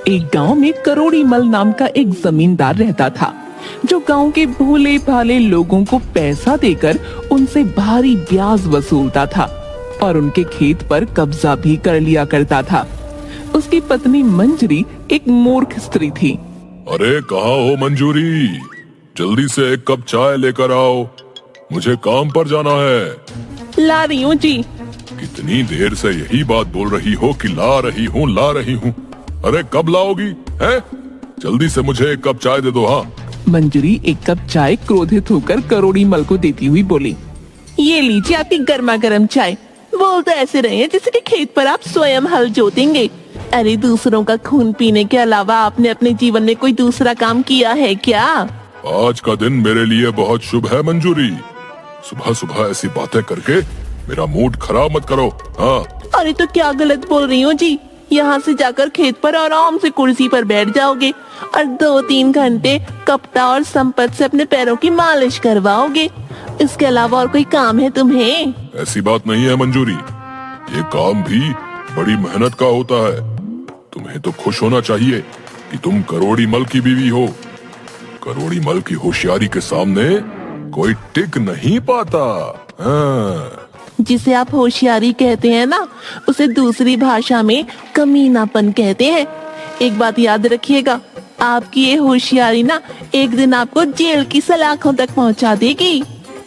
एक गांव में करोड़ी मल नाम का एक जमींदार रहता था, जो गांव के भोले भाले लोगों को पैसा देकर उनसे भारी ब्याज वसूलता था और उनके खेत पर कब्जा भी कर लिया करता था। उसकी पत्नी मंजरी एक मूर्ख स्त्री थी। अरे कहाँ हो मंजूरी, जल्दी से एक कप चाय लेकर आओ, मुझे काम पर जाना है। ला रही हूँ जी। कितनी देर से यही बात बोल रही हो कि ला रही हूँ ला रही हूँ। अरे कब लाओगी हैं? जल्दी से मुझे एक कप चाय दे दो। हाँ। मंजरी एक कप चाय क्रोधित होकर करोड़ी मल को देती हुई बोली, ये लीजिए आपकी गर्मा गर्म चाय। बोल तो ऐसे रहे हैं जैसे कि खेत पर आप स्वयं हल जोतेंगे। अरे दूसरों का खून पीने के अलावा आपने अपने जीवन में कोई दूसरा काम किया है क्या? आज का दिन मेरे लिए बहुत शुभ है मंजूरी। सुबह सुबह ऐसी बातें करके मेरा मूड खराब मत करो। हाँ। अरे तो क्या गलत बोल रही हूँ जी? यहाँ से जाकर खेत पर आराम से कुर्सी पर बैठ जाओगे और 2-3 घंटे कपटा और संपत से अपने पैरों की मालिश करवाओगे। इसके अलावा और कोई काम है तुम्हें? ऐसी बात नहीं है मंजूरी, ये काम भी बड़ी मेहनत का होता है। तुम्हें तो खुश होना चाहिए कि तुम करोड़ी मल की बीवी हो। करोड़ी मल की होशियारी के सामने कोई टिक नहीं पाता। हाँ। जिसे आप होशियारी कहते हैं ना, उसे दूसरी भाषा में कमीनापन कहते हैं। एक बात याद रखिएगा, आपकी ये होशियारी ना एक दिन आपको जेल की सलाखों तक पहुंचा देगी।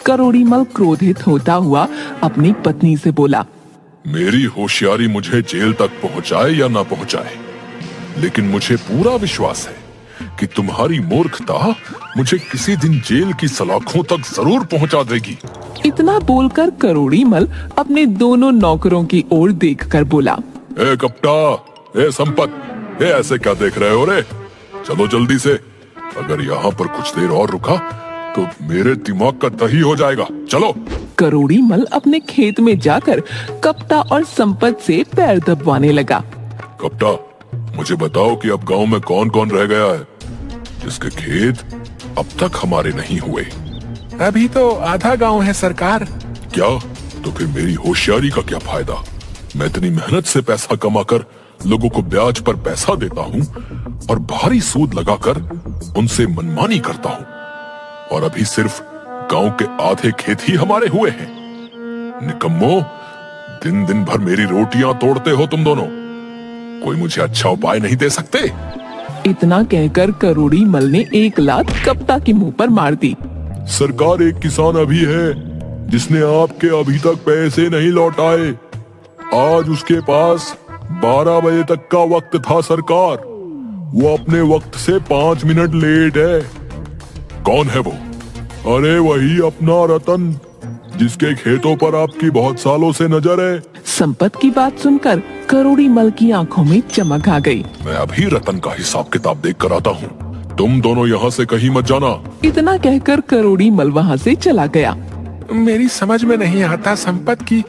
करोड़ी मल क्रोधित होता हुआ अपनी पत्नी से बोला, मेरी होशियारी मुझे जेल तक पहुंचाए या ना पहुंचाए, लेकिन मुझे पूरा विश्वास है कि तुम्हारी मूर्खता मुझे किसी दिन जेल की सलाखों तक जरूर पहुंचा देगी। इतना बोलकर करोड़ी मल अपने दोनों नौकरों की ओर देखकर बोला, ए कपटा, ए संपत, ए ऐसे क्या देख रहे हो रे? चलो जल्दी से, अगर यहाँ पर कुछ देर और रुका तो मेरे दिमाग का दही हो जाएगा। चलो। करोड़ी मल अपने खेत में जाकर कपटा और संपत से पैर दबवाने लगा। कपटा, मुझे बताओ कि अब गांव में कौन कौन रह गया है जिसके खेत अब तक हमारे नहीं हुए? अभी तो आधा गांव है सरकार। क्या? तो फिर मेरी होशियारी का क्या फायदा? मैं इतनी मेहनत से पैसा कमाकर लोगों को ब्याज पर पैसा देता हूँ और भारी सूद लगाकर उनसे मनमानी करता हूँ, और अभी सिर्फ गांव के आधे खेत ही हमारे हुए हैं। निकम्मो, दिन दिन भर मेरी रोटियां तोड़ते हो तुम दोनों। कोई मुझे अच्छा उपाय नहीं दे सकते? इतना कहकर करोड़ी मल ने एक लात कपटा के मुंह पर मार दी। सरकार, एक किसान अभी है जिसने आपके अभी तक पैसे नहीं लौटाए। आज उसके पास 12 बजे तक का वक्त था सरकार, वो अपने वक्त से 5 मिनट लेट है। कौन है वो? अरे वही अपना रतन, जिसके खेतों पर आपकी बहुत सालों से नजर है। संपत की बात सुनकर करोड़ी मल की आंखों में चमक आ गई। मैं अभी रतन का हिसाब किताब देख कर आता हूँ, तुम दोनों यहाँ से कहीं मत जाना। इतना कहकर करोड़ी मल वहाँ से चला गया। मेरी समझ में नहीं आता संपत की,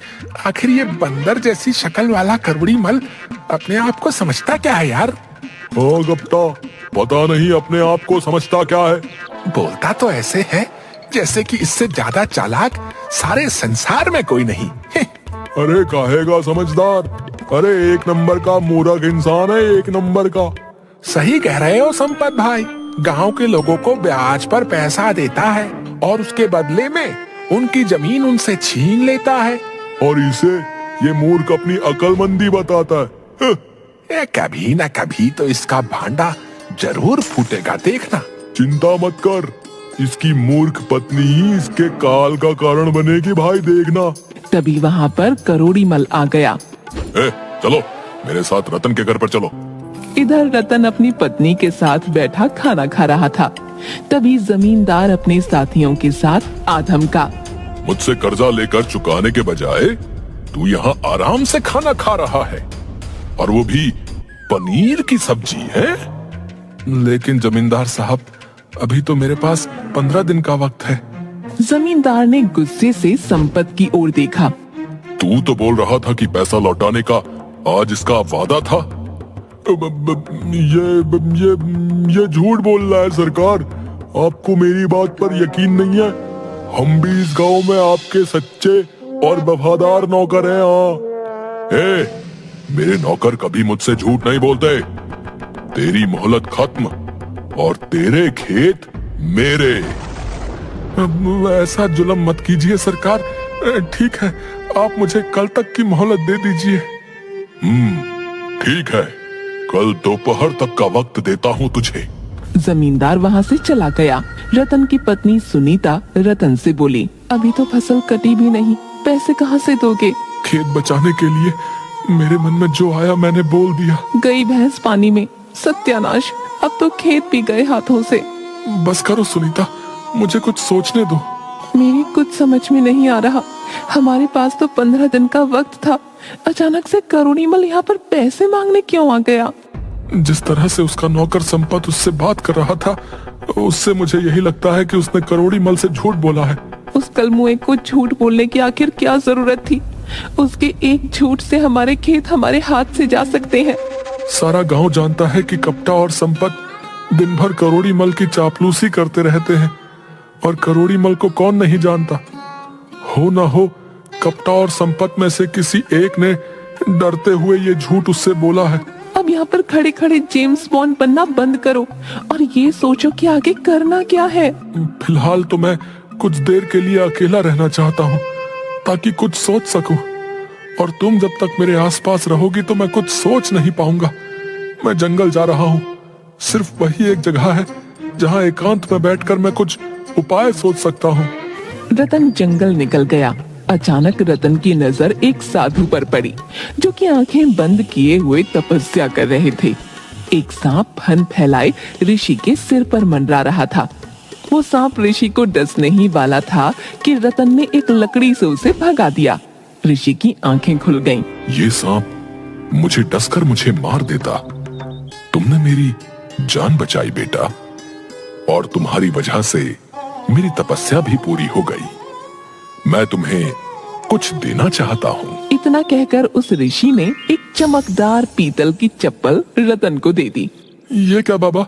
आखिर ये बंदर जैसी शक्ल वाला करोड़ी मल अपने आप को समझता क्या है यार? हाँ गप्ता, पता नहीं अपने आप को समझता क्या है। बोलता तो ऐसे है जैसे कि इससे ज्यादा चालाक सारे संसार में कोई नहीं। अरे कहेगा समझदार, अरे एक नंबर का मूर्ख इंसान है, एक नंबर का। सही कह रहे हो संपत भाई, गांव के लोगों को ब्याज पर पैसा देता है और उसके बदले में उनकी जमीन उनसे छीन लेता है, और इसे ये मूर्ख अपनी अक्लमंदी बताता है। ये कभी न कभी तो इसका भांडा जरूर फूटेगा, देखना। चिंता मत कर, इसकी मूर्ख पत्नी ही इसके काल का कारण बनेगी भाई, देखना। तभी वहाँ पर करोड़ी मल आ गया। चलो मेरे साथ रतन के घर पर चलो। इधर रतन अपनी पत्नी के साथ बैठा खाना खा रहा था। तभी जमींदार अपने साथियों के साथ आधम का, मुझसे कर्जा लेकर चुकाने के बजाय तू यहाँ आराम से खाना खा रहा है, और वो भी पनीर की सब्जी है। लेकिन जमींदार साहब, अभी तो मेरे पास 15 दिन का वक्त है। जमींदार ने गुस्से से संपत की ओर देखा। तू तो बोल रहा था कि पैसा लौटाने का आज इसका वादा था। ये झूठ बोल रहा है सरकार, आपको मेरी बात पर यकीन नहीं है। हम भी इस गांव में आपके सच्चे और वफादार नौकर हैं। हाँ, मेरे नौकर कभी मुझसे झूठ नहीं बोलते। तेरी मोहलत खत्म और तेरे खेत मेरे। ऐसा जुल्म मत कीजिए सरकार। ठीक है, आप मुझे कल तक की मोहलत दे दीजिए। ठीक है, कल दोपहर तक का वक्त देता हूँ तुझे। जमींदार वहाँ से चला गया। रतन की पत्नी सुनीता रतन से बोली, अभी तो फसल कटी भी नहीं, पैसे कहाँ से दोगे? खेत बचाने के लिए मेरे मन में जो आया मैंने बोल दिया। गई भैंस पानी में, सत्यानाश, अब तो खेत भी गए हाथों से। बस करो सुनीता, मुझे कुछ सोचने दो। मेरी कुछ समझ में नहीं आ रहा। हमारे पास तो 15 दिन का वक्त था, अचानक से करोड़ीमल यहाँ पर पैसे मांगने क्यों आ गया? जिस तरह से उसका नौकर संपत उससे बात कर रहा था, उससे मुझे यही लगता है कि उसने करोड़ीमल से झूठ बोला है। उस कलमुए को झूठ बोलने की आखिर क्या जरूरत थी? उसके एक झूठ से हमारे खेत हमारे हाथ से जा सकते हैं। सारा गांव जानता है कि कपटा और संपत दिन भर करोड़ीमल की चापलूसी करते रहते हैं, और करोड़ीमल को कौन नहीं जानता। हो ना हो कपटा और संपत में से किसी एक ने डरते हुए ये झूठ उससे बोला है। अब यहाँ पर खड़े खड़े जेम्स बॉन्ड बनना बंद करो और ये सोचो कि आगे करना क्या है। फिलहाल तो मैं कुछ देर के लिए अकेला रहना चाहता हूँ, ताकि कुछ सोच सकूं। और तुम जब तक मेरे आसपास रहोगी तो मैं कुछ सोच नहीं पाऊंगा। मैं जंगल जा रहा हूँ, सिर्फ वही एक जगह है जहाँ एकांत में बैठकर मैं कुछ उपाय सोच सकता हूँ। रतन जंगल निकल गया। अचानक रतन की नजर एक साधु पर पड़ी, जो कि आंखें बंद किए हुए तपस्या कर रहे थे। एक सांप फन फैलाए ऋषि के सिर पर मंडरा रहा था। वो सांप ऋषि को डसने ही वाला था कि रतन ने एक लकड़ी से उसे भगा दिया। ऋषि की आंखें खुल गईं। ये सांप मुझे डसकर मुझे मार देता। तुमने मेरी जान बचाई बेटा, और तुम्हारी वजह से मेरी तपस्या भी पूरी हो गई। मैं तुम्हें कुछ देना चाहता हूँ। इतना कहकर उस ऋषि ने एक चमकदार पीतल की चप्पल रतन को दे दी। ये क्या बाबा,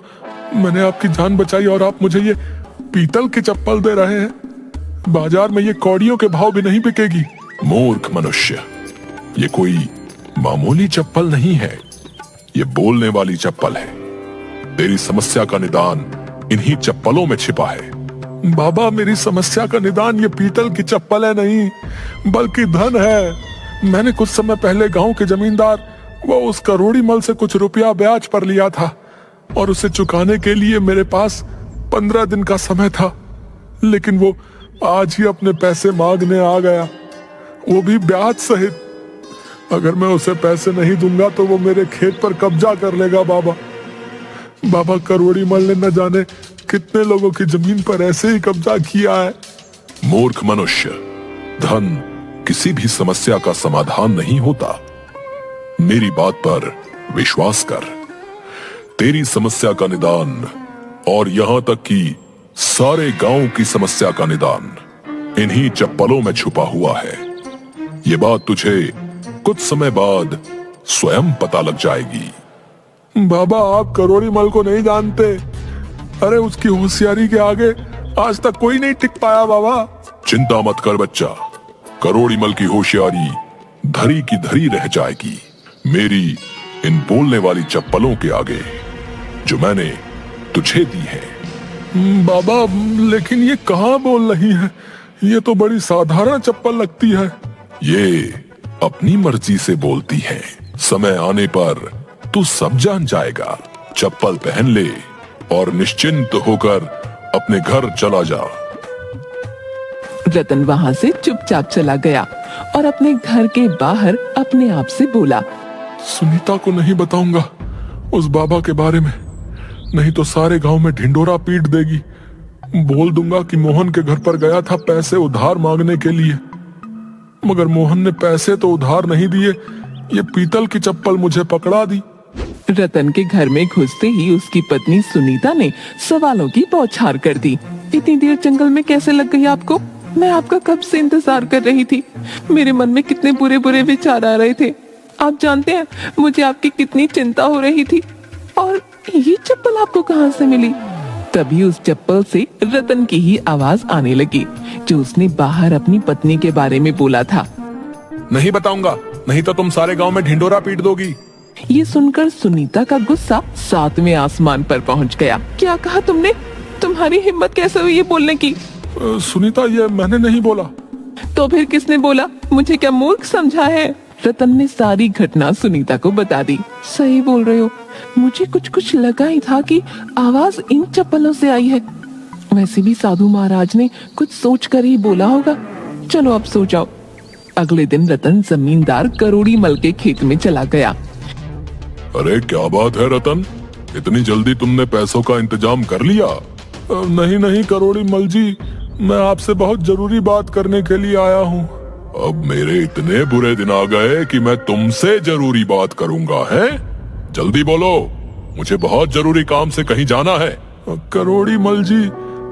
मैंने आपकी जान बचाई और आप मुझे ये पीतल की चप्पल दे रहे हैं? बाजार में ये कौड़ियों के भाव भी नहीं बिकेगी। मूर्ख मनुष्य, ये कोई मामूली चप्पल नहीं है, ये बोलने वाली चप्पल है। तेरी समस्या का निदान इन्हीं चप्पलों में छिपा है। बाबा, मेरी समस्या का निदान ये पीतल की चप्पल है नहीं, बल्कि धन है। मैंने कुछ समय पहले गांव के जमींदार वो उस करोड़ीमल से कुछ रुपया ब्याज पर लिया था, और उसे चुकाने के लिए मेरे पास 15 दिन का समय था। लेकिन वो आज ही अपने पैसे मांगने आ गया, वो भी ब्याज सहित। अगर मैं उसे पैसे नहीं दूंगा तो वो मेरे खेत पर कब्जा कर लेगा। बाबा, करोड़ीमल ने न जाने कितने लोगों की जमीन पर ऐसे ही कब्जा किया है। मूर्ख मनुष्य, धन किसी भी समस्या का समाधान नहीं होता। मेरी बात पर विश्वास कर। तेरी समस्या का निदान, और यहां तक कि सारे गांव की समस्या का निदान, इन्हीं चप्पलों में छुपा हुआ है। ये बात तुझे कुछ समय बाद स्वयं पता लग जाएगी। बाबा, आप करोड़ीमल को नहीं जानते। अरे, उसकी होशियारी के आगे आज तक कोई नहीं टिक पाया। बाबा, चिंता मत कर बच्चा, करोड़ीमल की होशियारी धरी की धरी रह जाएगी मेरी इन बोलने वाली चप्पलों के आगे, जो मैंने तुझे दी है। बाबा, लेकिन ये कहाँ बोल रही है? ये तो बड़ी साधारण चप्पल लगती है। ये अपनी मर्जी से बोलती है। समय आने पर तू सब जान जाएगा। चप्पल पहन ले और निश्चिंत होकर अपने घर चला जा। रतन वहाँ से चुपचाप चला गया और अपने घर के बाहर अपने आप से बोला, सुनीता को नहीं बताऊंगा उस बाबा के बारे में, नहीं तो सारे गांव में ढिंडोरा पीट देगी। बोल दूंगा कि मोहन के घर पर गया था पैसे उधार मांगने के लिए, मगर मोहन ने पैसे तो उधार नहीं दिए, ये पीतल की चप्पल मुझे पकड़ा दी। रतन के घर में घुसते ही उसकी पत्नी सुनीता ने सवालों की बौछार कर दी। इतनी देर जंगल में कैसे लग गई आपको? मैं आपका कब से इंतजार कर रही थी। मेरे मन में कितने बुरे बुरे विचार आ रहे थे। आप जानते हैं मुझे आपकी कितनी चिंता हो रही थी। और ये चप्पल आपको कहाँ से मिली? तभी उस चप्पल से रतन की ही आवाज आने लगी, जो उसने बाहर अपनी पत्नी के बारे में बोला था। नहीं बताऊंगा, नहीं तो तुम सारे गांव में ढिंडोरा पीट दोगी। ये सुनकर सुनीता का गुस्सा 7वें आसमान पर पहुंच गया। क्या कहा तुमने? तुम्हारी हिम्मत कैसे हुई ये बोलने की? सुनीता, ये मैंने नहीं बोला। तो फिर किसने बोला? मुझे क्या मूर्ख समझा है? रतन ने सारी घटना सुनीता को बता दी। सही बोल रहे हो, मुझे कुछ लगा ही था कि आवाज इन चप्पलों से आई है। वैसे भी साधु महाराज ने कुछ सोच कर ही बोला होगा। चलो अब सो जाओ। अगले दिन रतन जमींदार करोड़ी मल के खेत में चला गया। अरे क्या बात है रतन, इतनी जल्दी तुमने पैसों का इंतजाम कर लिया? नहीं करोड़ी मल जी, मैं आपसे बहुत जरूरी बात करने के लिए आया हूँ। अब मेरे इतने बुरे दिन आ गए कि मैं तुमसे जरूरी बात करूंगा, है? जल्दी बोलो, मुझे बहुत जरूरी काम से कहीं जाना है। करोड़ी मल जी,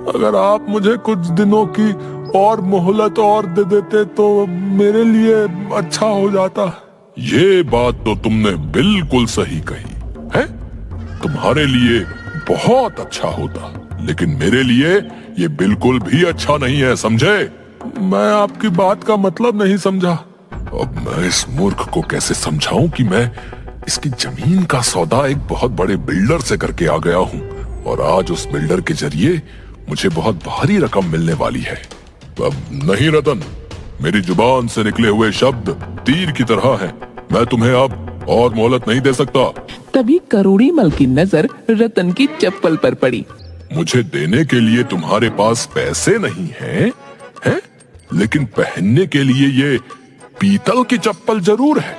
अगर आप मुझे कुछ दिनों की और मोहलत और दे देते तो मेरे लिए अच्छा हो जाता। ये बात तो तुमने बिल्कुल सही कही है। तुम्हारे लिए बहुत अच्छा होता, लेकिन मेरे लिए ये बिल्कुल भी अच्छा नहीं है, समझे? मैं आपकी बात का मतलब नहीं समझा। अब मैं इस मूर्ख को कैसे समझाऊं कि मैं इसकी जमीन का सौदा एक बहुत बड़े बिल्डर से करके आ गया हूं और आज उस बिल्डर के जरिए मुझे बहुत भारी रकम मिलने वाली है। अब नहीं रतन, मेरी जुबान से निकले हुए शब्द तीर की तरह हैं। मैं तुम्हें अब और मोहलत नहीं दे सकता। तभी करोड़ी मल की नजर रतन की चप्पल पर पड़ी। मुझे देने के लिए तुम्हारे पास पैसे नहीं हैं, हैं? लेकिन पहनने के लिए ये पीतल की चप्पल जरूर है।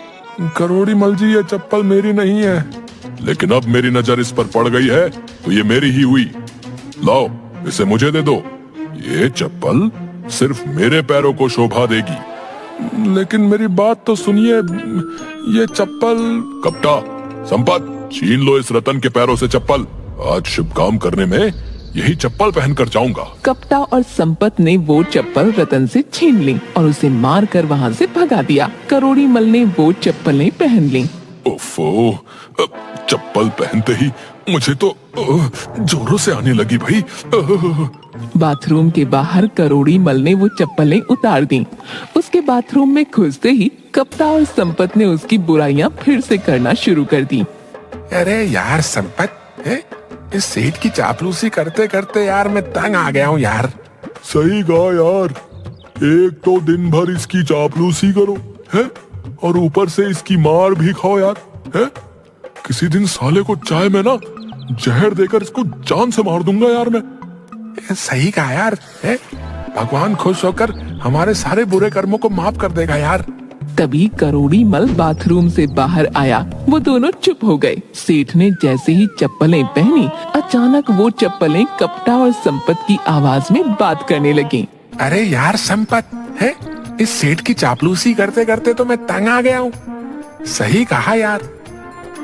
करोड़ी मल जी, ये चप्पल मेरी नहीं है। लेकिन अब मेरी नजर इस पर पड़ गई है तो ये मेरी ही हुई। लाओ, इसे मुझे दे दो। ये चप्पल सिर्फ मेरे पैरों को शोभा देगी। लेकिन मेरी बात तो सुनिए, ये चप्पल। कपटा, संपत, छीन लो इस रतन के पैरों से चप्पल। आज शुभ काम करने में यही चप्पल पहनकर जाऊंगा। कपटा और संपत ने वो चप्पल रतन से छीन ली और उसे मार कर वहाँ से भगा दिया। करोड़ी मल ने वो चप्पलें पहन ली। ओफो, चप्पल पहनते ही मुझे तो जोरों से आने लगी भाई। बाथरूम के बाहर करोड़ी मल ने वो चप्पलें उतार दी। उसके बाथरूम में घुसते ही कपटा और संपत ने उसकी बुराइयां फिर से करना शुरू कर दी। अरे यार संपत, इस सेठ की चापलूसी करते करते यार मैं तंग आ गया हूँ यार। सही कहा यार, एक तो दिन भर इसकी चापलूसी करो है और ऊपर से इसकी मार भी खाओ यार, है? किसी दिन साले को चाय में ना जहर देकर इसको जान से मार दूंगा यार मैं। सही कहा यार, है? भगवान खुश होकर हमारे सारे बुरे कर्मों को माफ कर देगा यार। तभी करोड़ी मल बाथरूम से बाहर आया। वो दोनों चुप हो गए। सेठ ने जैसे ही चप्पलें पहनी, अचानक वो चप्पलें कपटा और संपत की आवाज में बात करने लगी। अरे यार संपत, है? इस सेठ की चापलूसी करते करते तो मैं तंग आ गया हूँ। सही कहा यार,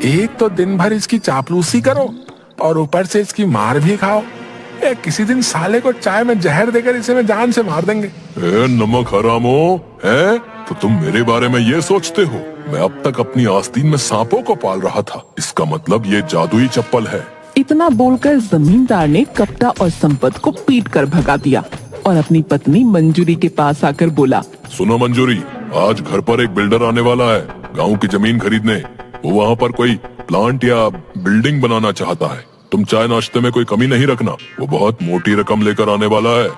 एक तो दिन भर इसकी चापलूसी करो और ऊपर से इसकी मार भी खाओ। किसी दिन साले को चाय में जहर देकर इसे मैं जान से मार देंगे। नमक हरामो, है? तो तुम मेरे बारे में ये सोचते हो? मैं अब तक अपनी आस्तीन में सांपों को पाल रहा था। इसका मतलब ये जादुई चप्पल है। इतना बोलकर जमींदार ने कपटा और संपत को पीट कर भगा दिया और अपनी पत्नी मंजूरी के पास आकर बोला, सुनो मंजूरी, आज घर पर एक बिल्डर आने वाला है गांव की जमीन खरीदने। वो वहाँ पर कोई प्लांट या बिल्डिंग बनाना चाहता है। तुम चाय नाश्ते में कोई कमी नहीं रखना, वो बहुत मोटी रकम लेकर आने वाला है।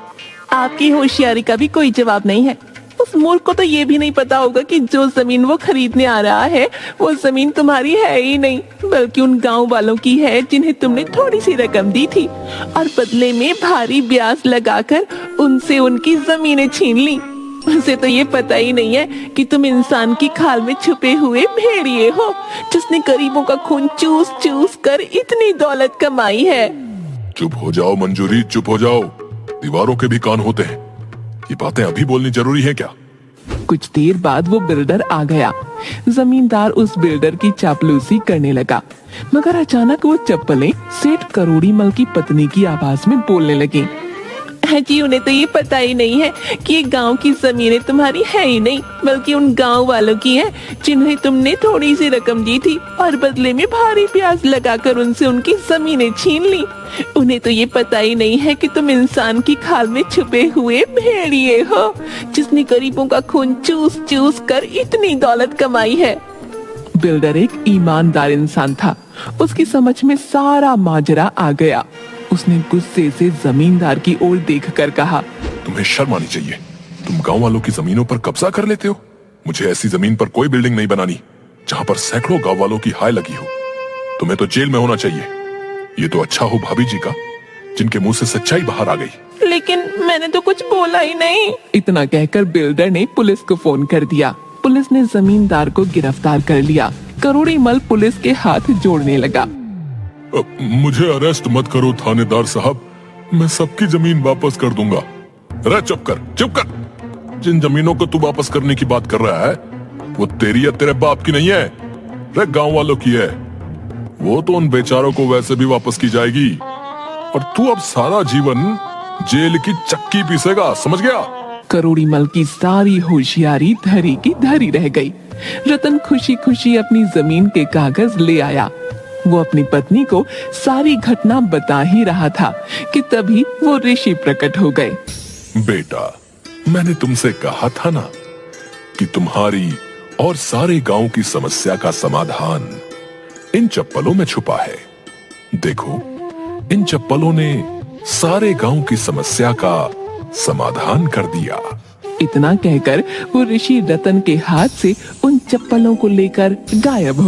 आपकी होशियारी का भी कोई जवाब नहीं है। उस मूर्ख को तो ये भी नहीं पता होगा कि जो जमीन वो खरीदने आ रहा है वो जमीन तुम्हारी है ही नहीं, बल्कि उन गांव वालों की है जिन्हें तुमने थोड़ी सी रकम दी थी और बदले में भारी ब्याज लगाकर उनसे उनकी जमीनें छीन ली। उसे तो ये पता ही नहीं है कि तुम इंसान की खाल में छुपे हुए भेड़िए हो, जिसने गरीबों का खून चूस चूस कर इतनी दौलत कमाई है। चुप हो जाओ मंजूरी, चुप हो जाओ। दीवारों के भी कान होते हैं। ये बातें अभी बोलनी जरूरी है क्या? कुछ देर बाद वो बिल्डर आ गया। जमींदार उस बिल्डर की चापलूसी करने लगा, मगर अचानक वो चप्पलें सेठ करोड़ी मल की पत्नी की आवाज में बोलने लगी। जी, उन्हें तो ये पता ही नहीं है कि ये गांव की जमीनें तुम्हारी है ही नहीं, बल्कि उन गांव वालों की है जिन्हें तुमने थोड़ी सी रकम दी थी और बदले में भारी ब्याज लगाकर उनसे उनकी जमीनें छीन ली। उन्हें तो ये पता ही नहीं है कि तुम इंसान की खाल में छुपे हुए भेड़िए हो, जिसने गरीबों का खून चूस चूस कर इतनी दौलत कमाई है। बिल्डर एक ईमानदार इंसान था। उसकी समझ में सारा माजरा आ गया। उसने गुस्से से जमींदार की ओर देखकर कहा, तुम्हें शर्म आनी चाहिए। तुम गांव वालों की जमीनों पर कब्जा कर लेते हो। मुझे ऐसी जमीन पर कोई बिल्डिंग नहीं बनानी जहां पर सैकड़ों गांव वालों की हाय लगी हो। तुम्हें तो जेल में होना चाहिए। ये तो अच्छा हो भाभी जी का, जिनके मुंह से सच्चाई बाहर आ गई। लेकिन मैंने तो कुछ बोला ही नहीं। इतना कहकर बिल्डर ने पुलिस को फोन कर दिया। पुलिस ने जमींदार को गिरफ्तार कर लिया। करोड़ी मल पुलिस के हाथ जोड़ने लगा। मुझे अरेस्ट मत करो थानेदार साहब, मैं सबकी जमीन वापस कर दूंगा। अरे चुप कर। जिन जमीनों को तू वापस करने की बात कर रहा है वो तेरी या तेरे बाप की नहीं है, रे गांव वालों की है। वो तो उन बेचारों को वैसे भी वापस की जाएगी और तू अब सारा जीवन जेल की चक्की पीसेगा, समझ गया? करोड़ी मल की सारी होशियारी धरी की धरी रह गई। रतन खुशी खुशी अपनी जमीन के कागज ले आया। वो अपनी पत्नी को सारी घटना बता ही रहा था कि तभी वो ऋषि प्रकट हो गए। बेटा, मैंने तुमसे कहा था ना कि तुम्हारी और सारे गांव की समस्या का समाधान इन चप्पलों में छुपा है। देखो, इन चप्पलों ने सारे गांव की समस्या का समाधान कर दिया। इतना कहकर वो ऋषि रतन के हाथ से उन चप्पलों को लेकर गायब हो